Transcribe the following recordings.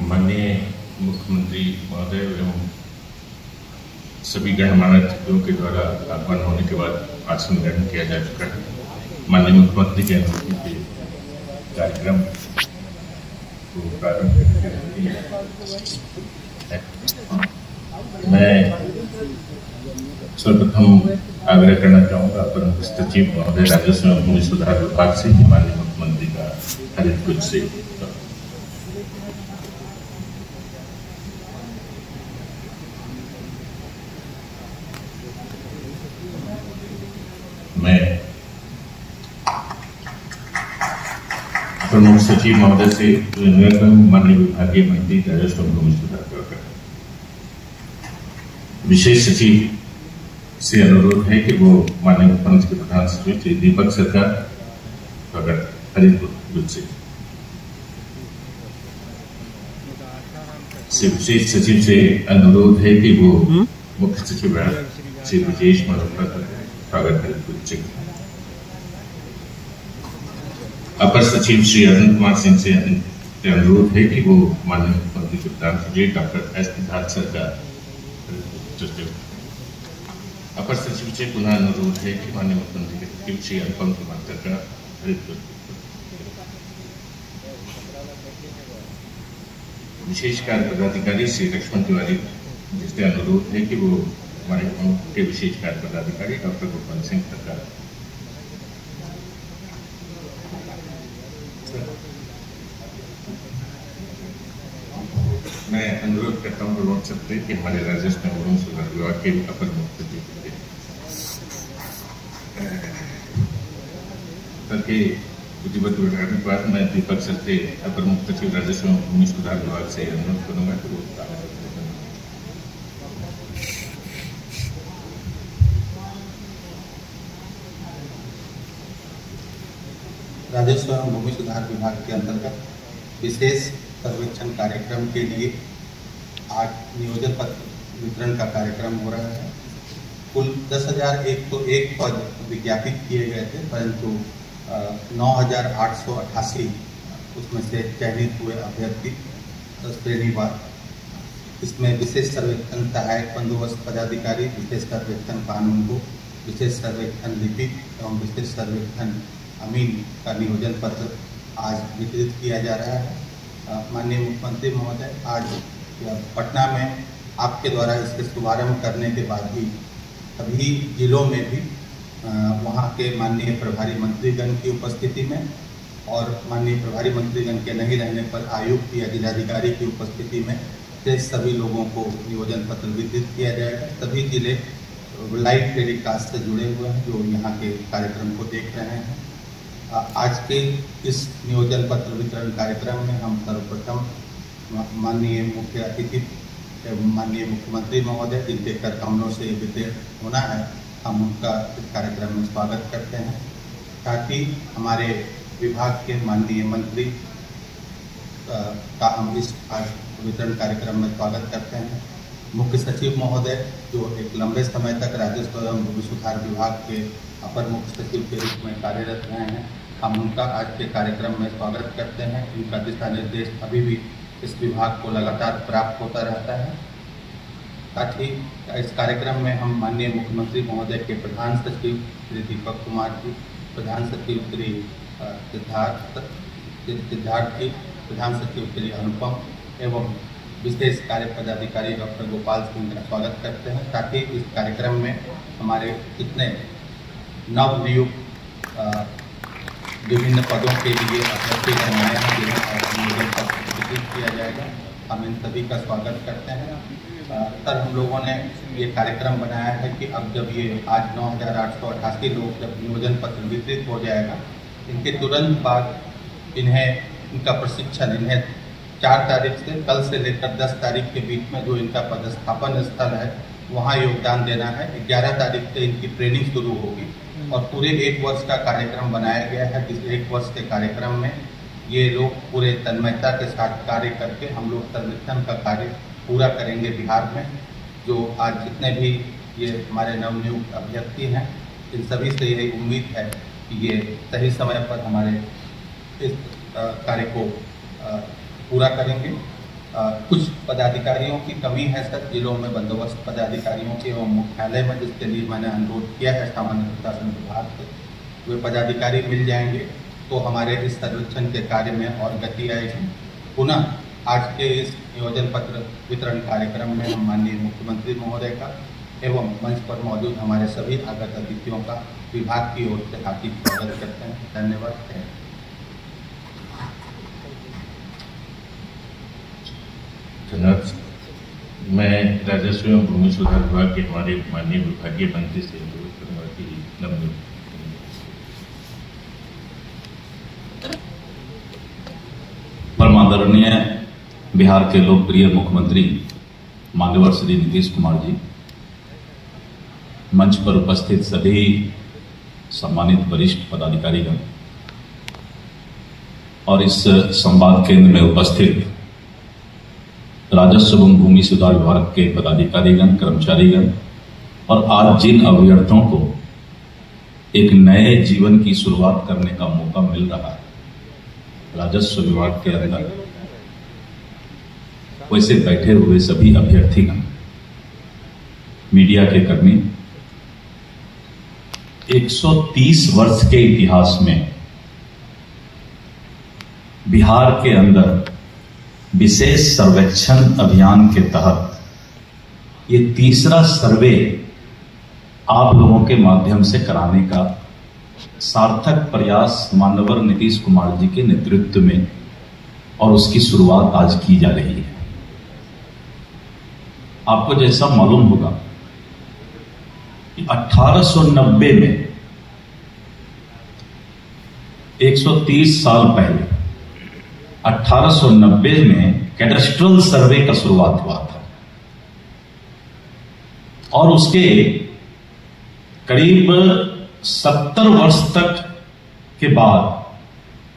माननीय मुख्यमंत्री महोदय एवं सभी गणमान्य अतिथियों के द्वारा आगमन होने के बाद आसन ग्रहण किया जा चुका है। माननीय मुख्यमंत्री के अनुमति से कार्यक्रम को प्रारंभ करके मैं सर्वप्रथम आग्रह करना चाहूँगा अपर मुख्य सचिव महोदय राजस्व एवं भूमि सुधार विभाग से कि माननीय मुख्यमंत्री का हरित कुछ से मैं प्रमुख सचिव महोदय से माननीय विभागीय मंत्री राजस्व एवं भूमि सुधार विभाग विशेष सचिव से अनुरोध है कि वो माननीय मुख्यमंत्री के प्रधान सचिव श्री दीपक सरकार अगर हरित से विशेष सचिव से अनुरोध है कि वो मुख्य सचिव श्री विजेश मल्होत्रा स्वागत हरित अपर सचिव श्री अरुण कुमार सिंह से अनुरोध है कि वो माननीय मुख्यमंत्री के प्रधान सचिव डॉक्टर एस सिद्धार्थ सरकार अपर सचिव से पुनः अनुरोध है कि माननीय मुख्यमंत्री के सचिव श्री अनुपम कुमार सरकार विशेष कार्य पदाधिकारी श्री लक्ष्मण तिवारी जिससे अनुरोध है कि वो हमारे के विशेष कार्य पदाधिकारी डॉक्टर गोपाल सिंह सरकार मैं अनुरोध करता हूँ प्रमोद सकते कि हमारे राजस्व एवं भूमि सुधार विभाग के अपर मुख्य सचिव के विधिवत बैठक के बाद मैं दीपक सर से अपर मुख्य सचिव राजस्व एवं भूमि सुधार विभाग से अनुरोध करूंगा कि वो राजस्व एवं भूमि सुधार विभाग के अंतर्गत विशेष सर्वेक्षण कार्यक्रम के लिए आज नियोजन पत्र वितरण का कार्यक्रम हो रहा है। कुल 10,101 पद विज्ञापित किए गए थे, परंतु 9,888 उसमें से चयनित हुए अभ्यर्थी श्रेणीवार। इसमें विशेष सर्वेक्षण सहायक बंदोबस्त पदाधिकारी, विशेष सर्वेक्षण कानूनगो, विशेष सर्वेक्षण लिपिक एवं विशेष सर्वेक्षण अमीन का नियोजन पत्र आज वितरित किया जा रहा है। माननीय मुख्यमंत्री महोदय, आज पटना में आपके द्वारा इसके शुभारंभ करने के बाद ही सभी जिलों में भी वहाँ के माननीय प्रभारी मंत्रीगण की उपस्थिति में और माननीय प्रभारी मंत्रीगण के नहीं रहने पर आयुक्त या जिलाधिकारी की उपस्थिति में शेष सभी लोगों को नियोजन पत्र वितरित किया जाएगा। सभी जिले लाइव टेलीकास्ट से जुड़े हुए हैं जो यहाँ के कार्यक्रम को देख रहे हैं। आज के इस नियोजन पत्र वितरण कार्यक्रम में हम सर्वप्रथम माननीय मुख्य अतिथि एवं माननीय मुख्यमंत्री महोदय जिनके कर कमलों से वितरित होना है, हम उनका इस कार्यक्रम में स्वागत करते हैं। साथ ही हमारे विभाग के माननीय मंत्री का हम इस आज वितरण कार्यक्रम में स्वागत करते हैं। मुख्य सचिव महोदय जो एक लंबे समय तक राजस्व एवं भूमि सुधार विभाग के अपर मुख्य सचिव के रूप में कार्यरत रहे हैं, हम उनका आज के कार्यक्रम में स्वागत करते हैं। उनका दिशा निर्देश अभी भी इस विभाग को लगातार प्राप्त होता रहता है। साथ ही इस कार्यक्रम में हम माननीय मुख्यमंत्री महोदय के प्रधान सचिव श्री दीपक कुमार जी, प्रधान सचिव श्री सिद्धार्थ जी, प्रधान सचिव श्री अनुपम एवं विशेष कार्य पदाधिकारी डॉक्टर गोपाल सिंह का स्वागत करते हैं। साथ ही इस कार्यक्रम में हमारे कितने नवनियुक्त विभिन्न पदों के लिए अभ्यर्थी बनाए हैं जिन्हें नियोजन पत्र वितरित किया जाएगा, हम इन सभी का स्वागत करते हैं। सर, हम लोगों ने ये कार्यक्रम बनाया है कि अब जब ये आज 9,888 लोग जब नियोजन पत्र वितरित हो जाएगा, इनके तुरंत बाद इनका प्रशिक्षण 4 तारीख से कल से लेकर 10 तारीख के बीच में जो इनका पदस्थापन स्थल है वहाँ योगदान देना है। 11 तारीख से इनकी ट्रेनिंग शुरू होगी और पूरे 1 वर्ष का कार्यक्रम बनाया गया है। इस 1 वर्ष के कार्यक्रम में ये लोग पूरे तन्मयता के साथ कार्य करके हम लोग सर्वेक्षण का कार्य पूरा करेंगे बिहार में। जो आज जितने भी ये हमारे नवनियुक्त अभ्यर्थी हैं, इन सभी से यही उम्मीद है कि ये सही समय पर हमारे इस कार्य को पूरा करेंगे। कुछ पदाधिकारियों की कमी है सर, जिलों में बंदोबस्त पदाधिकारियों के एवं मुख्यालय में, जिसके लिए मैंने अनुरोध किया है सामान्य प्रशासन विभाग से। वे पदाधिकारी मिल जाएंगे तो हमारे इस सर्वेक्षण के कार्य में और गति आएगी। पुनः आज के इस नियोजन पत्र वितरण कार्यक्रम में हम माननीय मुख्यमंत्री महोदय का एवं मंच पर मौजूद हमारे सभी आगत अतिथियों का विभाग की ओर से हार्दिक स्वागत करते हैं। धन्यवाद। मैं राजस्व एवं भूमि सुधार विभाग के हमारे माननीय विभागीय मंत्री से अनुरोध करूंगा कि लंबे परमादरणीय बिहार के लोकप्रिय मुख्यमंत्री माननीय श्री नीतीश कुमार जी, मंच पर उपस्थित सभी सम्मानित वरिष्ठ पदाधिकारीगण और इस संवाद केंद्र में उपस्थित राजस्व एवं भूमि सुधार विभाग के पदाधिकारीगण, कर्मचारीगण और आज जिन अभ्यर्थियों को एक नए जीवन की शुरुआत करने का मौका मिल रहा है राजस्व विभाग के अंदर, वैसे बैठे हुए सभी अभ्यर्थीगण, मीडिया के कर्मी, 130 वर्ष के इतिहास में बिहार के अंदर विशेष सर्वेक्षण अभियान के तहत ये तीसरा सर्वे आप लोगों के माध्यम से कराने का सार्थक प्रयास माननीय नीतीश कुमार जी के नेतृत्व में और उसकी शुरुआत आज की जा रही है। आपको जैसा मालूम होगा कि 1890 में 130 साल पहले 1890 में कैडस्ट्रल सर्वे का शुरुआत हुआ था और उसके करीब 70 वर्ष तक के बाद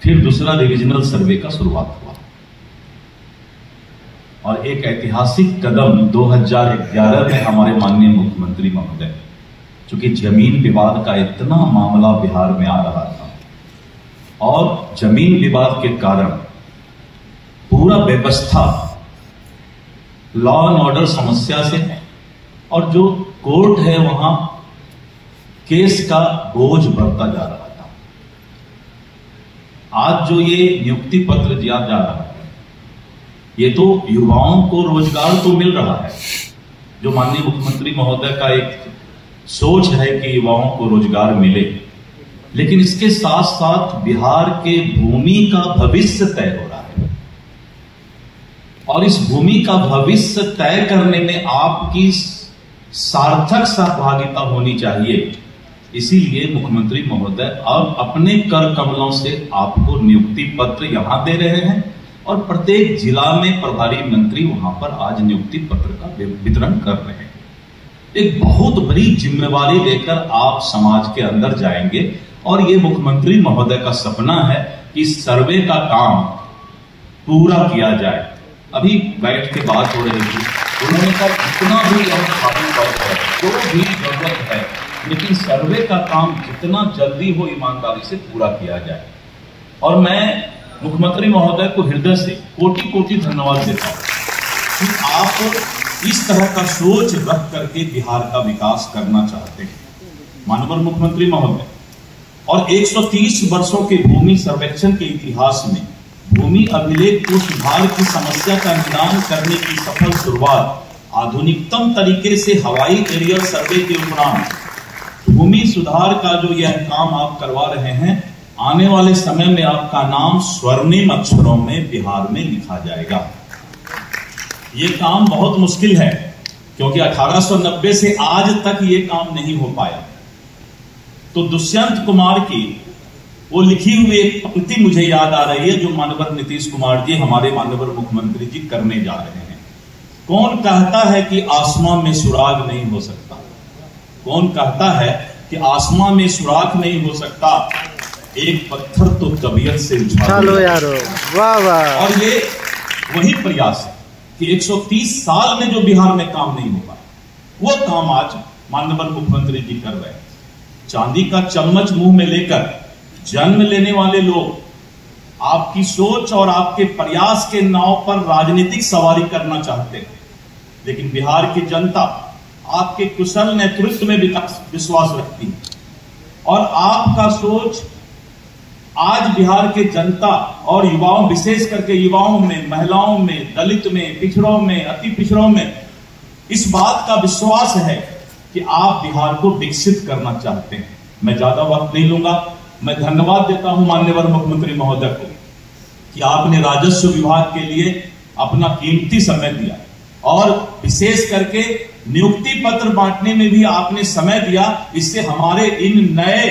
फिर दूसरा रिविजनल सर्वे का शुरुआत हुआ और एक ऐतिहासिक कदम 2011 में हमारे माननीय मुख्यमंत्री महोदय, चूंकि जमीन विवाद का इतना मामला बिहार में आ रहा था और जमीन विवाद के कारण पूरा व्यवस्था लॉ एंड ऑर्डर समस्या से और जो कोर्ट है वहां केस का बोझ बढ़ता जा रहा था। आज जो ये नियुक्ति पत्र दिया जा रहा है, ये तो युवाओं को रोजगार तो मिल रहा है, जो माननीय मुख्यमंत्री महोदय का एक सोच है कि युवाओं को रोजगार मिले, लेकिन इसके साथ साथ बिहार के भूमि का भविष्य तय हो रहा है और इस भूमि का भविष्य तय करने में आपकी सार्थक सहभागिता होनी चाहिए। इसीलिए मुख्यमंत्री महोदय अब अपने कर कमलों से आपको नियुक्ति पत्र यहां दे रहे हैं और प्रत्येक जिला में प्रभारी मंत्री वहां पर आज नियुक्ति पत्र का वितरण कर रहे हैं। एक बहुत बड़ी जिम्मेवारी लेकर आप समाज के अंदर जाएंगे और ये मुख्यमंत्री महोदय का सपना है कि सर्वे का काम पूरा किया जाए। अभी बैठ के बात हो रही थी, उन्होंने कहा जितना भी जो भी जरूरत है, लेकिन सर्वे का काम जितना जल्दी हो ईमानदारी से पूरा किया जाए। और मैं मुख्यमंत्री महोदय को हृदय से कोटि कोटि धन्यवाद देता हूं कि आप इस तरह का सोच रख करके बिहार का विकास करना चाहते हैं। माननीय मुख्यमंत्री महोदय, और 130 वर्षों के भूमि सर्वेक्षण के इतिहास में भूमि अभिलेख को सुधार की समस्या का निदान करने की सफल शुरुआत आधुनिकतम तरीके से हवाई एरियल सर्वे के उपरांत भूमि सुधार का जो यह काम आप करवा रहे हैं, आने वाले समय में आपका नाम स्वर्णिम अक्षरों में बिहार में लिखा जाएगा। ये काम बहुत मुश्किल है क्योंकि 1890 से आज तक ये काम नहीं हो पाया। तो दुष्यंत कुमार की वो लिखी हुई एक पंक्ति मुझे याद आ रही है जो माननीय नीतीश कुमार जी, हमारे माननीय मुख्यमंत्री जी करने जा रहे हैं। कौन कहता है कि आसमां में सुराग नहीं हो सकता? कौन कहता है कि आसमां में सुराग नहीं हो सकता? एक पत्थर तो तबीयत से चलो यारो, वाह वाह। और ये वही प्रयास है कि 130 साल में जो बिहार में काम नहीं हो पाया, वो काम आज माननीय मुख्यमंत्री जी कर रहे हैं। चांदी का चम्मच मुंह में लेकर जन्म लेने वाले लोग आपकी सोच और आपके प्रयास के नाव पर राजनीतिक सवारी करना चाहते हैं, लेकिन बिहार की जनता आपके कुशल नेतृत्व में विश्वास रखती है और आपका सोच आज बिहार के जनता और युवाओं, विशेष करके युवाओं में, महिलाओं में, दलित में, पिछड़ों में, अति पिछड़ों में इस बात का विश्वास है कि आप बिहार को विकसित करना चाहते हैं। मैं ज्यादा वक्त नहीं लूंगा। मैं धन्यवाद देता हूं माननीय मुख्यमंत्री महोदय को कि आपने राजस्व विभाग के लिए अपना कीमती समय दिया और विशेष करके नियुक्ति पत्र बांटने में भी आपने समय दिया। इससे हमारे इन नए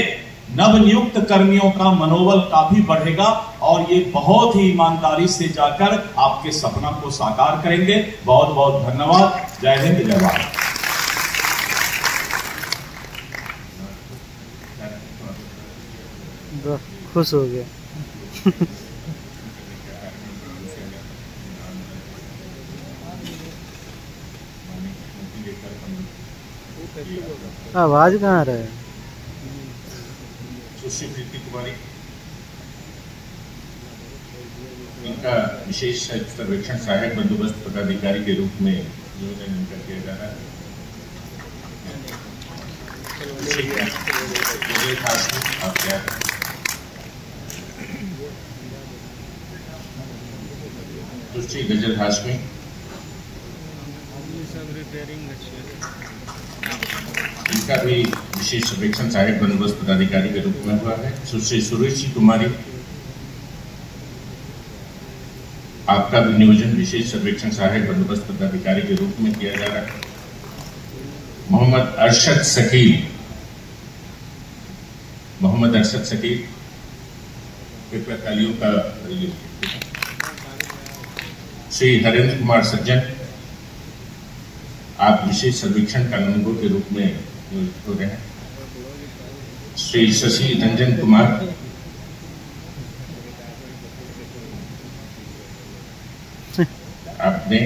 नवनियुक्त कर्मियों का मनोबल काफी बढ़ेगा और ये बहुत ही ईमानदारी से जाकर आपके सपना को साकार करेंगे। बहुत बहुत धन्यवाद। जय हिंद, जय भारत। खुश हो गया। आवाज कहाँ आ रहा है? सुश्री प्रीति कुमारी, इनका विशेष सर्वेक्षण सहायक बंदोबस्त पदाधिकारी के रूप में नियोजन इनका किया जा रहा है। आप क्या सुश्री गजल हाशमी, इनका भी विशेष सर्वेक्षण सहायक बंदोबस्त पदाधिकारी के रूप में हुआ है। सुश्री सुरेशी कुमारी, आपका भी नियोजन विशेष सर्वेक्षण सहायक बंदोबस्त पदाधिकारी के रूप में किया जा रहा है। मोहम्मद अरशद शकील, कृपया तालियों का श्री हरेंद्र कुमार सज्जन, आप विशेष सर्वेक्षण कानूनगो के रूप में नियोजित हो रहे हैं। श्री शशि रंजन कुमार, आपने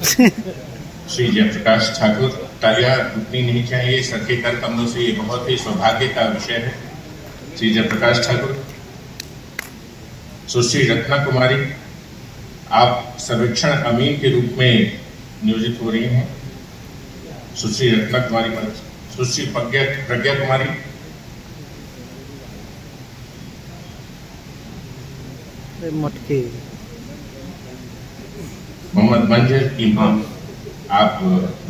श्री जयप्रकाश ठाकुर, तालियां रुकनी नहीं चाहिए, सर के कर कमलों से ये बहुत ही सौभाग्य का विषय है। श्री जयप्रकाश ठाकुर। सुश्री रत्ना कुमारी, आप सर्वेक्षण अमीन के रूप में नियोजित हो रही हैं। सुश्री रत्ना कुमारी पर सुश्री प्रज्ञा कुमारी, मटके मोहम्मद मंजर इमाम, आप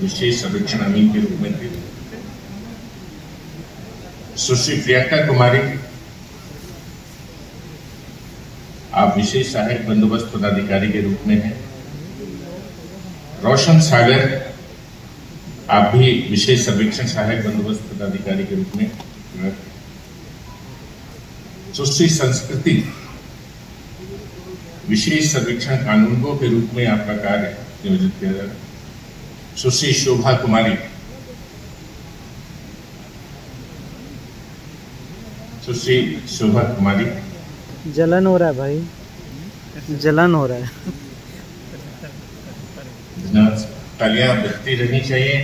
विशेष सर्वेक्षण अमीन के रूप में थे। सुश्री प्रियंका कुमारी, आप विशेष सहायक बंदोबस्त पदाधिकारी के रूप में हैं। रोशन सागर, आप भी विशेष सर्वेक्षण सहायक बंदोबस्त पदाधिकारी के रूप में। सुश्री संस्कृति, विशेष सर्वेक्षण कानूनगो के रूप में आपका कार्य नियोजित किया जा रहा है। सुश्री शोभा कुमारी, सुश्री शोभा कुमारी, जलन हो रहा है भाई, जलन हो रहा है। तालियां बजती रहनी चाहिए।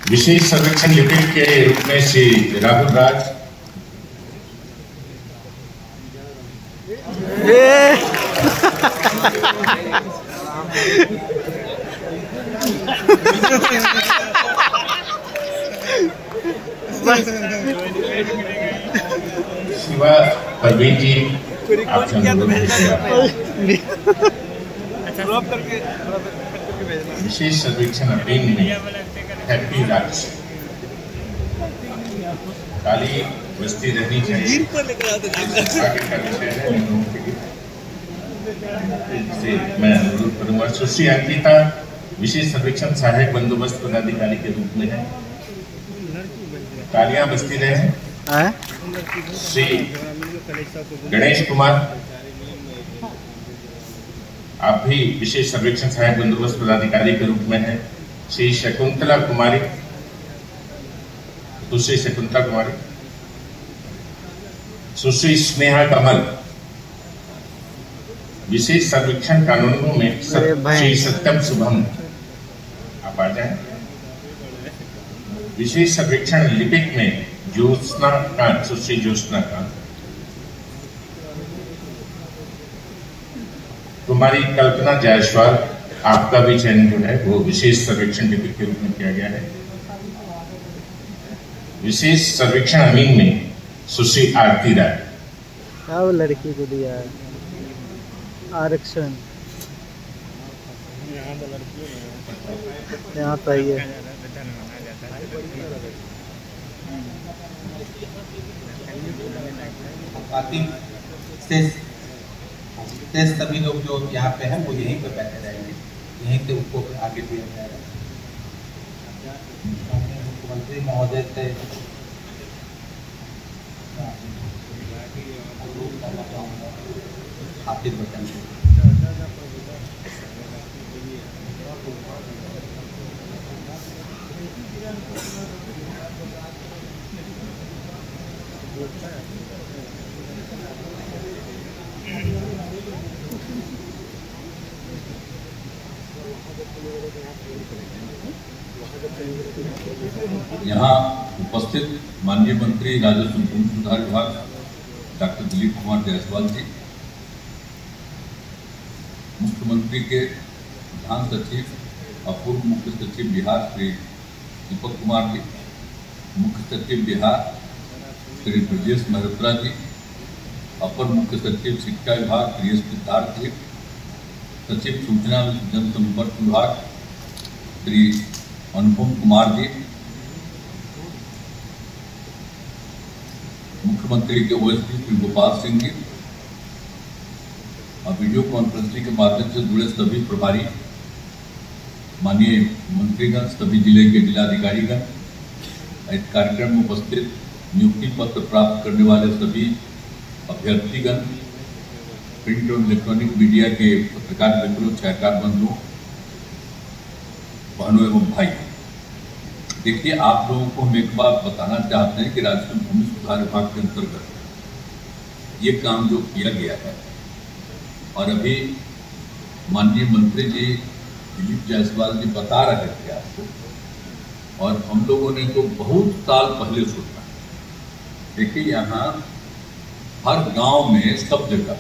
विशेष सर्वेक्षण लिपिक के रूप में श्री राहुल राज, शिवा परवीन जी, आपसे अनुरोध है विशेष सर्वेक्षण अभियान में हैप्पी राज, ताली बजती रहनी चाहिए। आगे का विषय है मैं अनुरोध करूंगा। सुश्री अंकिता, विशेष सर्वेक्षण सहायक बंदोबस्त पदाधिकारी के रूप में है। तालियां बजती रहे। श्री गणेश कुमार, आप भी विशेष सर्वेक्षण सहायक बंदोबस्त पदाधिकारी के रूप में हैं। श्री शकुंतला कुमारी, सुश्री शकुंतला कुमारी, सुश्री स्नेहा कमल, विशेष सर्वेक्षण कानूनों में श्री सत्यम शुभम, आप आ जाए। विशेष सर्वेक्षण लिपिक में ज्योत्सना कांत, सुश्री ज्योत्सना कांत, कुमारी कल्पना जायसवाल, आपका भी चयन जो है वो विशेष सर्वेक्षण डिप्टी के रूप में किया गया है। विशेष सर्वेक्षण अमीन में सुश्री आरती राय। क्या वो लड़की को दिया है आरक्षण? यहाँ तो है। बाकी शेष सभी लोग जो यहाँ पे हैं वो यहीं पे बैठे रहेंगे, यहीं से उनको आगे दिया जाएगा। मुख्यमंत्री महोदय से हाफिज बचन यहाँ उपस्थित माननीय मंत्री राजस्व भूमि सुधार विभाग डॉक्टर दिलीप कुमार जायसवाल जी, मुख्यमंत्री के प्रधान सचिव और पूर्व मुख्य सचिव बिहार श्री दीपक कुमार जी, मुख्य सचिव बिहार श्री ब्रजेश मल्होत्रा जी, अपर मुख्य सचिव शिक्षा विभाग श्री एस सिद्धार्थ जी, सचिव सूचना व जनसंपर्क विभाग श्री अनुपम कुमार जी, मुख्यमंत्री के ओएसडी श्री गोपाल सिंह जी और वीडियो कॉन्फ्रेंसिंग के माध्यम से जुड़े सभी प्रभारी, माननीय मंत्रीगण, सभी जिले के जिलाधिकारीगण, इस कार्यक्रम में उपस्थित नियुक्ति पत्र प्राप्त करने वाले सभी अभ्यर्थीगण, प्रिंट और इलेक्ट्रॉनिक मीडिया के पत्रकार मित्रों, छायाकार बंधुओं, बहनों एवं भाई, देखिए आप लोगों को हम एक बात बताना चाहते हैं कि राजस्व भूमि सुधार विभाग के अंतर्गत ये काम जो किया गया है, और अभी माननीय मंत्री जी दिलीप जायसवाल जी बता रहे थे आपको, और हम लोगों ने तो बहुत साल पहले सोचा। देखिए यहाँ हर गांव में सब जगह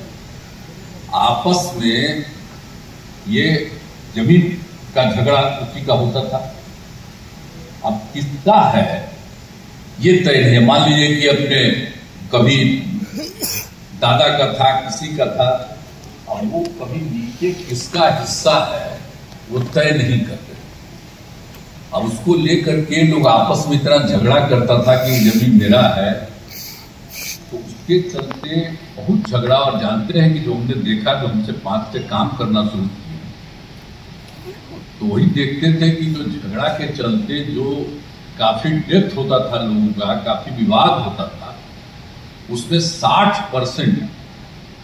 आपस में ये जमीन का झगड़ा उसी का होता था। अब किसका है ये तय नहीं। मान लीजिए कि अपने कभी दादा का था, किसी का था, और वो कभी नीचे किसका हिस्सा है वो तय नहीं करते। अब उसको लेकर के लोग आपस में इतना झगड़ा करता था कि जमीन मेरा है, तो उसके चलते बहुत झगड़ा। और जानते हैं कि जो हमने देखा, जो हमसे 5 से काम करना शुरू किया, तो वही देखते थे कि जो झगड़ा के चलते जो काफी डेथ होता था लोगों का, काफी विवाद होता था, उसमें 60%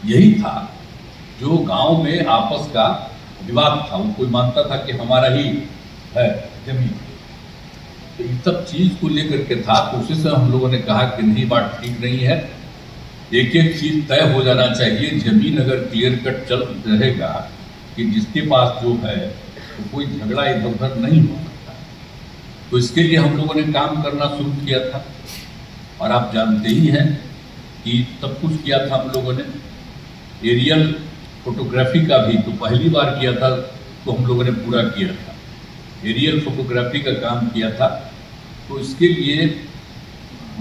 यही था जो गांव में आपस का विवाद था। वो कोई मानता था कि हमारा ही है जमीन, तो इन सब चीज को लेकर के था। तो उसी से हम लोगों ने कहा कि नहीं, बात ठीक नहीं है, एक एक चीज तय हो जाना चाहिए। जमीन अगर क्लियर कट चल रहेगा कि जिसके पास जो है, तो कोई झगड़ा इधर उधर नहीं हो सकता। तो इसके लिए हम लोगों ने काम करना शुरू किया था, और आप जानते ही हैं कि सब कुछ किया था हम लोगों ने। एरियल फोटोग्राफी का भी तो पहली बार किया था, तो हम लोगों ने पूरा किया था। एरियल फोटोग्राफी का काम किया था, तो इसके लिए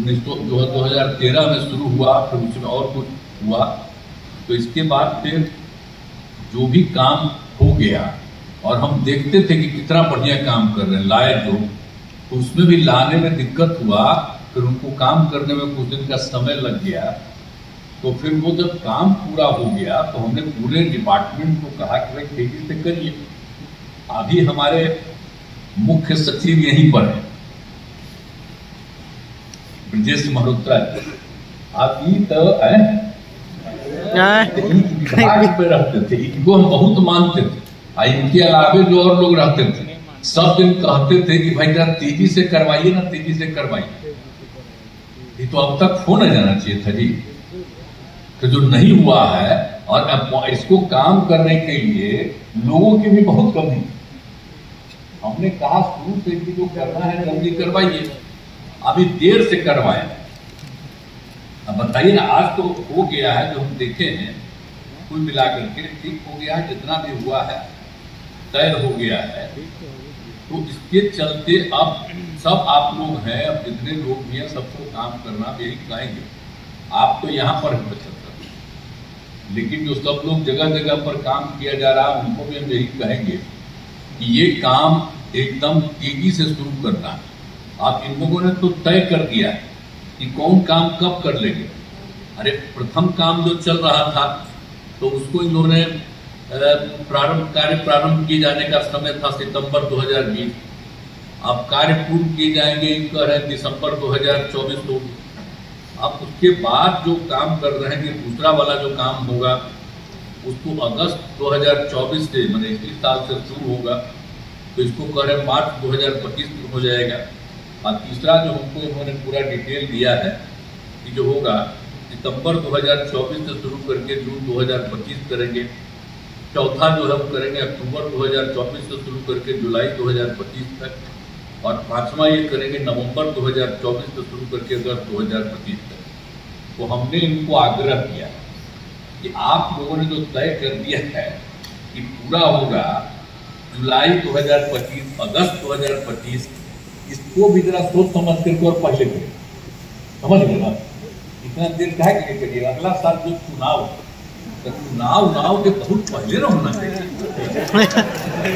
2013 में शुरू हुआ, फिर उसमें और कुछ हुआ। तो इसके बाद फिर जो भी काम हो गया, और हम देखते थे कि कितना बढ़िया काम कर रहे हैं लाए लोग, तो उसमें भी लाने में दिक्कत हुआ। फिर उनको काम करने में कुछ दिन का समय लग गया। तो फिर वो जब काम पूरा हो गया, तो हमने पूरे डिपार्टमेंट को कहा कि भाई तेजी से करिए। अभी हमारे मुख्य सचिव यहीं पर है, ब्रजेश मल्होत्रा जी। आप ये तो विभाग पे रहते थे, इनको हम बहुत मानते थे। इनके अलावे जो और लोग रहते थे, सब दिन कहते थे कि भाई जरा तेजी से करवाइए ना, तेजी से करवाइए। ये तो अब तक हो न जाना चाहिए था जी, तो जो नहीं हुआ है। और अब इसको काम करने के लिए लोगों की भी बहुत कमी। हमने कहा शुरू से कि जो करना है जल्दी करवाइए। अभी देर से करवाए। अब बताइए ना, आज तो हो गया है, जो हम देखे हैं कुल मिलाकर के ठीक हो गया है, जितना भी हुआ है तय हो गया है। तो इसके चलते अब सब आप लोग हैं, अब जितने लोग भी हैं सबको काम करना यही कहेंगे। आप तो यहाँ पर हैं 75, लेकिन जो सब लोग जगह जगह पर काम किया जा रहा है उनको भी हम यही कहेंगे कि ये काम एकदम तेजी से शुरू करना है। आप इन लोगों ने तो तय कर दिया है कि कौन काम कब कर लेंगे। अरे प्रथम काम जो चल रहा था तो उसको इन लोगों ने कार्य प्रारंभ किए जाने का समय था सितंबर 2020। अब कार्य पूर्ण किए जाएंगे कह रहे हैं दिसंबर 2024 को। अब उसके बाद जो काम कर रहे हैं, दूसरा वाला जो काम होगा उसको अगस्त 2024 से मैंने इसी साल से शुरू होगा, तो इसको कह रहे हैं मार्च 2025 में हो जाएगा। और तीसरा जो हमको इन्होंने पूरा डिटेल दिया है कि जो होगा सितंबर 2024 से शुरू करके जून 2025 करेंगे। चौथा जो है हम करेंगे अक्टूबर 2024 से शुरू करके जुलाई 2025 तक, और पांचवा ये करेंगे नवंबर 2024 से शुरू करके अगस्त 2025 तक। तो हमने इनको आग्रह किया कि आप लोगों ने जो तय कर दिया है कि पूरा होगा जुलाई 2025 अगस्त 2025, इसको भी जरा सोच समझ करके और पहले करें। समझ गए ना, इतना देर क्या करिएगा। अगला साल जो चुनाव तो चुनाव के बहुत पहले ना होना चाहिए,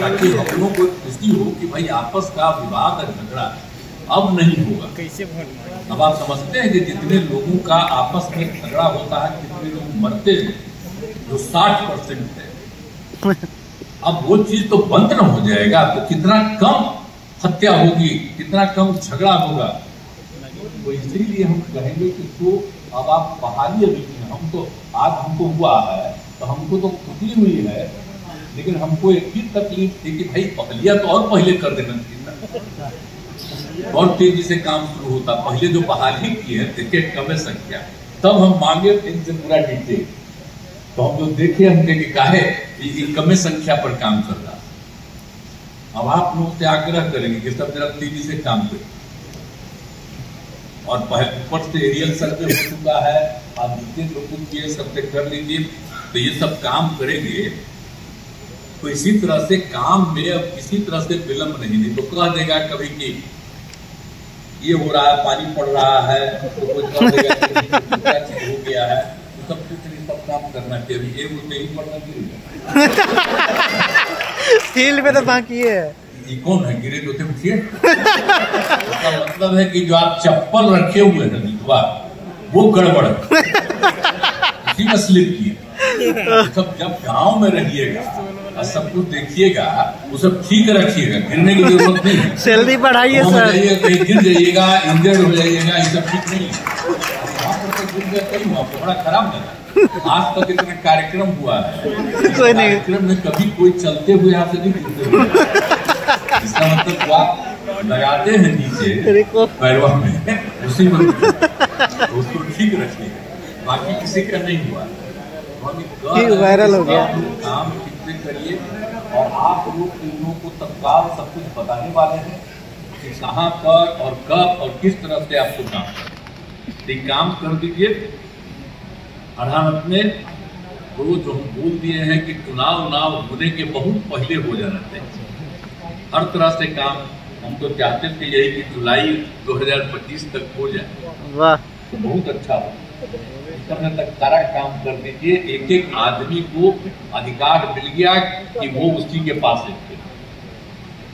ताकि हम लोगों को खुशी हो कि भाई आपस का विवाद और झगड़ा अब नहीं होगा। अब आप समझते हैं कि जितने लोगों का आपस में झगड़ा होता है, कितने लोग मरते हैं, जो 60% है, अब वो चीज तो बंद न हो जाएगा तो कितना कम हत्या होगी, कितना कम झगड़ा होगा। तो इसीलिए हम कहेंगे कि तो अब आप बहाली अभी हम तो आज हमको हुआ है तो हमको तो खुशी हुई है, लेकिन हमको एक ही तकलीफ थी कि भाई पहलिया तो और पहले कर देना चाहिए, और तेजी से काम शुरू होता। पहले जो बहाली की है देखे कम संख्या, तब हम मांगे इनसे पूरा डिटेल, तो हम जो देखे हम देखे काहे कम संख्या पर काम कर रहा। अब आप लोग से आग्रह करेंगे कि सब जरा तेजी से काम करें, और ऊपर से एरियल सर्वे हो चुका है, आप जितने लोगों के सबसे कर लीजिए, तो ये सब काम करेंगे तो इसी तरह से काम में अब किसी तरह से विलंब नहीं तो कह देगा कभी कि ये हो रहा है, पानी पड़ रहा है, तो कोई कह देगा कि क्या चीज हो गया है, तो सब कुछ नहीं, सब काम करना चाहिए। ये मुझे ही पड़ना फील्ड में तो बाकी है, ये कौन है गिरे तो उठिए। उसका मतलब है कि जो आप चप्पल रखे हुए हैं निकवा वो गड़बड़ है, उसी में स्लिप किया। सब जब गांव में रहिएगा और सब कुछ देखिएगा वो सब ठीक रखिएगा, गिरने की जरूरत नहीं है। सैलरी बढ़ाइए सर, कहीं गिर जाइएगा, इंजर्ड हो जाइएगा, ये सब ठीक नहीं है। वहाँ पर तो गिर गया कहीं हुआ, बड़ा खराब लगा। आज तक इतना कार्यक्रम हुआ है, कोई नहीं कार्यक्रम में कभी कोई चलते हुए यहाँ से नहीं गिरते हुए। इसका मतलब आप लगाते हैं नीचे पैरवा में, उसी में तो उसको ठीक रखिएगा, बाकी किसी का नहीं हुआ। वायरल हो गया। काम ठीक से करिए, और आप लोग इन लोगों को तत्काल सब कुछ बताने वाले हैं कि कहाँ पर और कब और किस तरह से आपको काम करना, काम कर दीजिए। और हम अपने तो जो हम बोल दिए हैं कि चुनाव होने के बहुत पहले हो जाना चाहिए। हर तरह से काम हम तो चाहते थे यही कि जुलाई 2025 तक हो जाए, वाह तो बहुत अच्छा हो। इस समय तक सारा काम कर दीजिए, एक एक आदमी को अधिकार मिल गया कि वो उसी के पास है,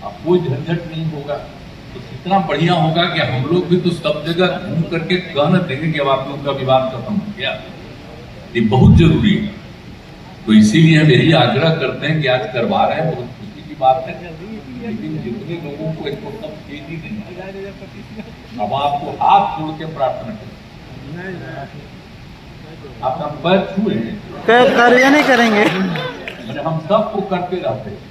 अब कोई झंझट नहीं होगा। तो कितना बढ़िया होगा कि हम लोग भी तो सब जगह घूम करके कहना देंगे कि अब आप लोग का विवाद खत्म हो गया। ये बहुत जरूरी है, तो इसीलिए हम यही आग्रह करते हैं कि आज करवा रहे हैं, बहुत खुशी की बात है। लेकिन जितने लोगों को इसको सब तेजी नहीं, अब आपको हाथ जोड़ के प्रार्थना करें, आपका पैर छुए कार्य नहीं करेंगे, हम सबको करते रहते हैं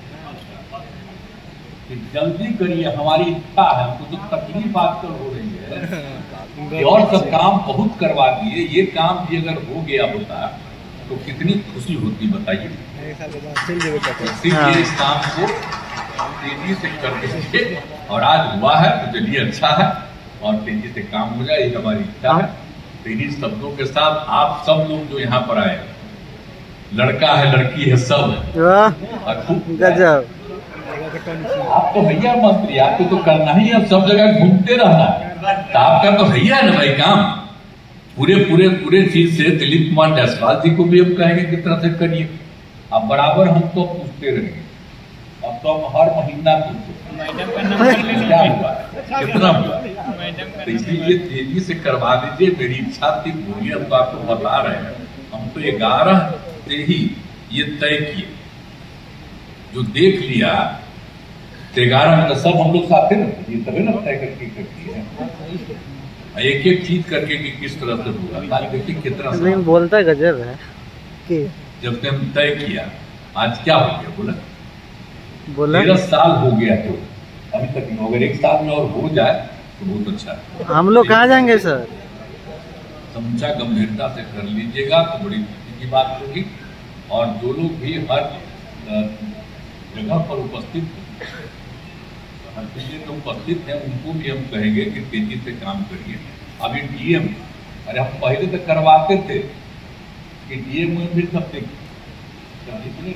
कि जल्दी करिए, हमारी इच्छा है। हमको जो तकलीफ आजकल हो रही है, और सब काम बहुत करवा दिए, ये काम भी अगर हो गया होता तो कितनी खुशी होती बताइए। इसीलिए इस काम को तेजी से कर दीजिए, और आज हुआ है तो चलिए अच्छा है। और तेजी से काम हो जाए, ये हमारी इच्छा है। तो इन्हीं शब्दों के साथ आप सब लोग जो यहाँ पर आए, लड़का है लड़की है सब है, वाह गजब। आप तो भैया मंत्री, आपको तो करना ही है, सब जगह घूमते रहना है, तो आपका तो भैया है ना भाई काम। पूरे चीज से दिलीप कुमार जायसवाल जी को भी हम कहेंगे किस तरह से करिए। अब बराबर हम तो पूछते रहेंगे, अब तो हम हर महीना पूछते क्या हुआ है, कितना हुआ, तो इसीलिए तेजी से करवा दीजिए। मेरी इच्छा थी, बोलिए, हम तो आपको बता रहे हैं, हम तो 11 से ही ये तय किए, जो देख लिया 11 में तो सब हम लोग साथ थे, तभी ना तय करके करती है एक एक चीज करके कि किस तरह से हुआ। देखिए कितना बोलता गजब है कि जब से हम तय किया, आज क्या हो गया बोला 13 साल हो गया, तो अभी तक नहीं, अगर 1 साल में और हो जाए तो बहुत अच्छा है। हम लोग कहाँ जाएंगे सर? समझा गंभीरता से कर लीजिएगा तो बड़ी खुशी की बात होगी। और जो लोग भी हर जगह पर उपस्थित हैं उनको भी हम कहेंगे कि तेजी से काम करिए। अभी डीएम, अरे हम पहले तो करवाते थे कि डीएम में भी सब जितने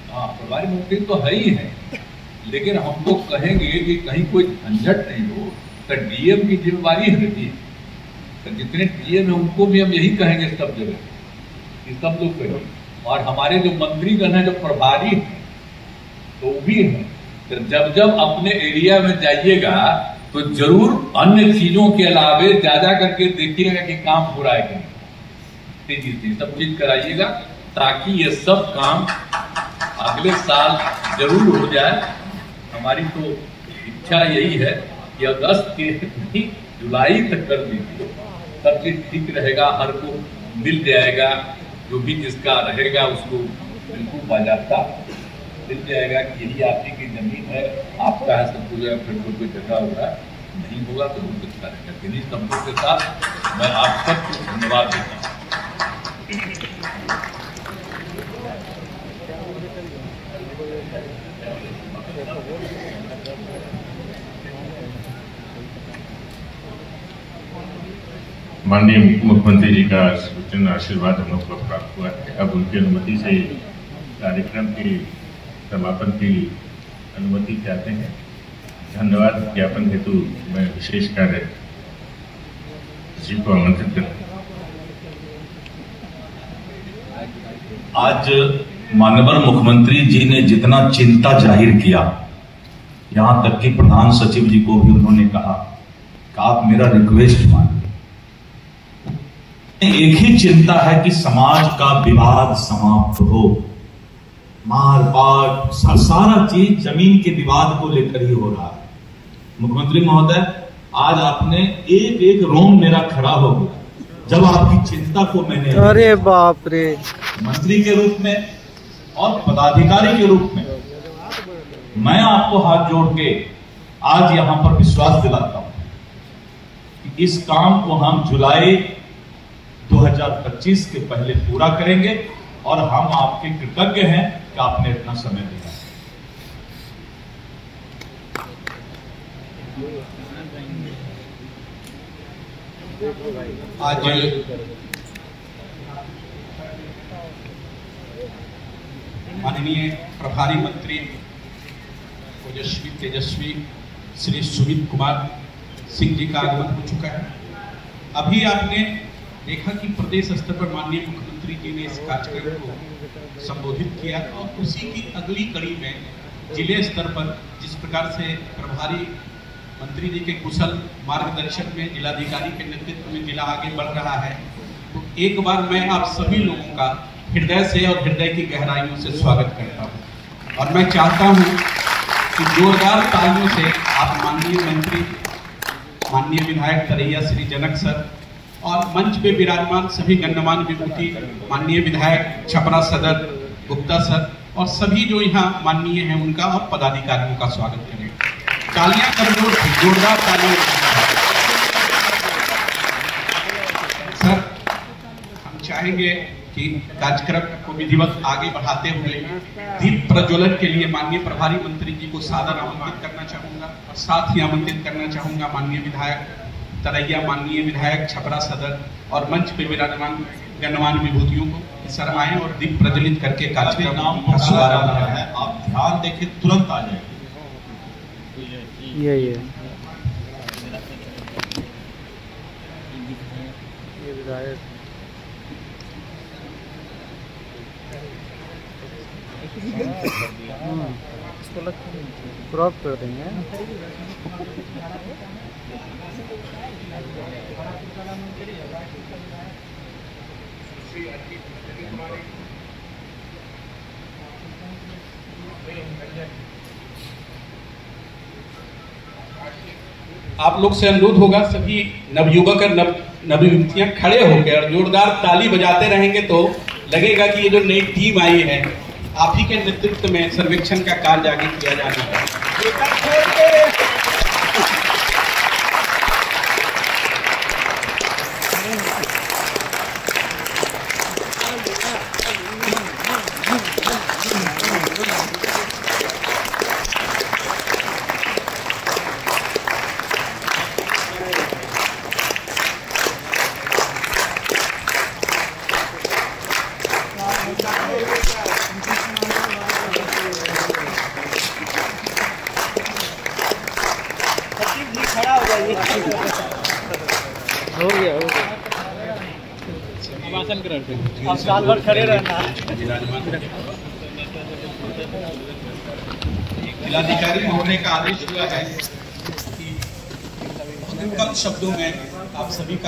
प्रभारी मंत्री तो है ही है, लेकिन हम तो कहेंगे कि कहीं कोई झंझट नहीं हो, तो डीएम की जिम्मेवारी है। तो जितने डीएम है उनको भी हम यही कहेंगे सब जगह कि सब लोग करें। और हमारे जो मंत्रीगण है, जो प्रभारी है, तो वो भी है। तो जब जब अपने एरिया में जाइएगा तो जरूर अन्य चीजों के अलावे ज्यादा करके देखिएगा कि काम हो रहा है कि नहीं, तेजी से सब चीज कराइएगा, ताकि ये सब काम अगले साल जरूर हो जाए। हमारी तो इच्छा यही है कि अगस्त के नहीं, जुलाई तक कर दीजिए, सब चीज ठीक रहेगा, हर को मिल जाएगा, जो भी जिसका रहेगा उसको बिल्कुल बाजाता मिल जाएगा कि यही आपकी की जमीन है, आपका है, सब कुछ है, फिर कोई जगह होगा नहीं होगा तो बहुत अच्छा रहेगा। इन्हीं शब्दों के साथ मैं आप सबको धन्यवाद देता हूँ। माननीय मुख्यमंत्री जी का सूचन आशीर्वाद हम लोग को प्राप्त हुआ है। अब उनकी अनुमति से कार्यक्रम के समापन की अनुमति चाहते हैं। धन्यवाद ज्ञापन हेतु मैं विशेष कार्य जी को आमंत्रित करता हूं। आज माननीय मुख्यमंत्री जी ने जितना चिंता जाहिर किया, यहां तक कि प्रधान सचिव जी को भी उन्होंने कहा कि आप मेरा रिक्वेस्ट मानिए। एक ही चिंता है कि समाज का विवाद समाप्त हो, मार पाट सारा चीज जमीन के विवाद को लेकर ही हो रहा है। मुख्यमंत्री महोदय, आज आपने एक एक रोम मेरा खड़ा हो गया जब आपकी चिंता को मैंने, अरे बाप रे, मंत्री के रूप में और पदाधिकारी के रूप में मैं आपको हाथ जोड़ के आज यहां पर विश्वास दिलाता हूं कि इस काम को हम जुलाई 2025 के पहले पूरा करेंगे और हम आपके कृतज्ञ हैं कि आपने इतना समय दिया। आज माननीय प्रभारी मंत्री ओजस्वी तेजस्वी श्री सुमित कुमार सिंह जी का आगमन हो चुका है। अभी आपने देखा कि प्रदेश स्तर पर माननीय मुख्यमंत्री जी ने इस कार्यक्रम को संबोधित किया और उसी की अगली कड़ी में जिले स्तर पर जिस प्रकार से प्रभारी मंत्री जी के कुशल मार्गदर्शन में जिलाधिकारी के नेतृत्व में जिला आगे बढ़ रहा है, तो एक बार मैं आप सभी लोगों का हृदय से और हृदय की गहराइयों से स्वागत करता हूं। और मैं चाहता हूं कि जोरदार तालियों से आप माननीय मंत्री, माननीय विधायक तरैया श्री जनक सर और मंच पे विराजमान सभी गण्यमान्य विभूति, माननीय विधायक छपरा सदर गुप्ता सर और सभी जो यहाँ माननीय हैं उनका और पदाधिकारियों का स्वागत करें। तालियां कर दो, जोरदार तालियां। सर, हम चाहेंगे कि कार्यक्रम को विधिवत आगे बढ़ाते हुए दीप प्रज्वलन के लिए माननीय प्रभारी मंत्री जी को सादर आमंत्रित करना चाहूंगा और साथ ही आमंत्रित करना चाहूंगा माननीय विधायक तरैया माननीय विधायक छपरा सदर और मंच पे विराजमान गणमान्य विभूतियों को शर्माएं और दीप प्रज्वलित करके कार्यक्रम का शुभारंभ है। आप ध्यान देखें, तुरंत आ जाएंगे। ये विधायक क्रॉप कर देंगे। आप लोग से अनुरोध होगा, सभी नवयुवक और नवयुवतियां खड़े होकर जोरदार ताली बजाते रहेंगे तो लगेगा कि ये जो नई टीम आई है, आप ही के नेतृत्व में सर्वेक्षण का कार्य आगे किया जाना है। हो गया आसन कर आप साल भर खड़े रहना। जिलाधिकारी महोदय का आदेश हुआ है कि कम शब्दों में आप सभी का